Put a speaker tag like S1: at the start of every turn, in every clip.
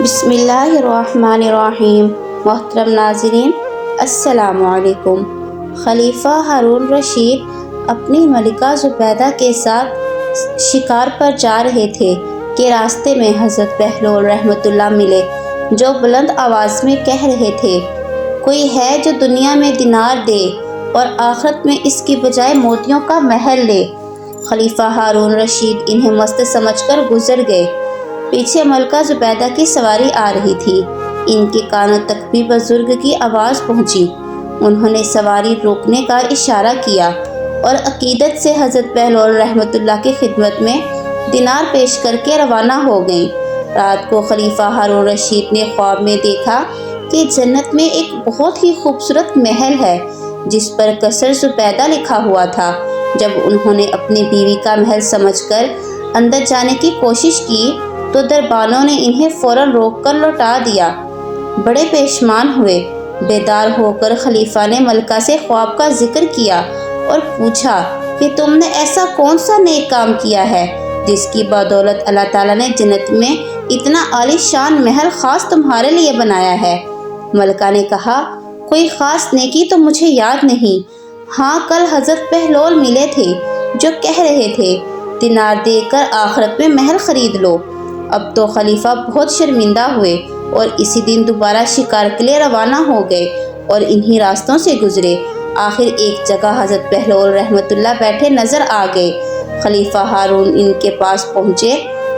S1: بسم اللہ الرحمن الرحیم۔ محترم ناظرین، السلام علیکم۔ خلیفہ ہارون رشید اپنی ملکہ زبیدہ کے ساتھ شکار پر جا رہے تھے کہ راستے میں حضرت بہلول رحمۃ اللہ ملے، جو بلند آواز میں کہہ رہے تھے، کوئی ہے جو دنیا میں دینار دے اور آخرت میں اس کی بجائے موتیوں کا محل لے۔ خلیفہ ہارون رشید انہیں مست سمجھ کر گزر گئے۔ پیچھے ملکہ زبیدہ کی سواری آ رہی تھی۔ ان کے کانوں تک بھی بزرگ کی آواز پہنچی۔ انہوں نے سواری روکنے کا اشارہ کیا اور عقیدت سے حضرت بہلول رحمۃ اللہ کی خدمت میں دینار پیش کر کے روانہ ہو گئیں۔ رات کو خلیفہ ہارون رشید نے خواب میں دیکھا کہ جنت میں ایک بہت ہی خوبصورت محل ہے جس پر قصر زبیدہ لکھا ہوا تھا۔ جب انہوں نے اپنی بیوی کا محل سمجھ کر اندر جانے کی کوشش کی تو دربانوں نے انہیں فوراً روک کر لوٹا دیا۔ بڑے پشیمان ہوئے۔ بیدار ہو کر خلیفہ نے ملکہ سے خواب کا ذکر کیا اور پوچھا کہ تم نے ایسا کون سا نیک کام کیا ہے جس کی بدولت اللہ تعالیٰ نے جنت میں اتنا عالی شان محل خاص تمہارے لیے بنایا ہے؟ ملکہ نے کہا، کوئی خاص نیکی تو مجھے یاد نہیں۔ ہاں، کل حضرت بہلول ملے تھے جو کہہ رہے تھے دینار دے کر آخرت میں محل خرید لو۔ اب تو خلیفہ بہت شرمندہ ہوئے اور اسی دن دوبارہ شکار کے لیے روانہ ہو گئے اور انہی راستوں سے گزرے۔ آخر ایک جگہ حضرت بہلول رحمۃ اللہ بیٹھے نظر آ گئے۔ خلیفہ ہارون ان کے پاس پہنچے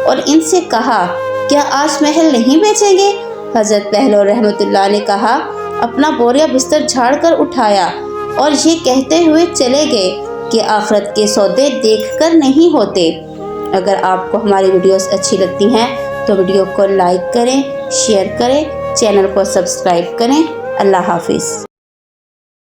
S1: اور ان سے کہا، کیا آج محل نہیں بیچیں گے؟ حضرت بہلول رحمۃ اللہ نے کہا، اپنا بوریا بستر جھاڑ کر اٹھایا اور یہ کہتے ہوئے چلے گئے کہ آخرت کے سودے دیکھ کر نہیں ہوتے۔ اگر آپ کو ہماری ویڈیوز اچھی لگتی ہیں تو ویڈیو کو لائک کریں، شیئر کریں، چینل کو سبسکرائب کریں۔ اللہ حافظ۔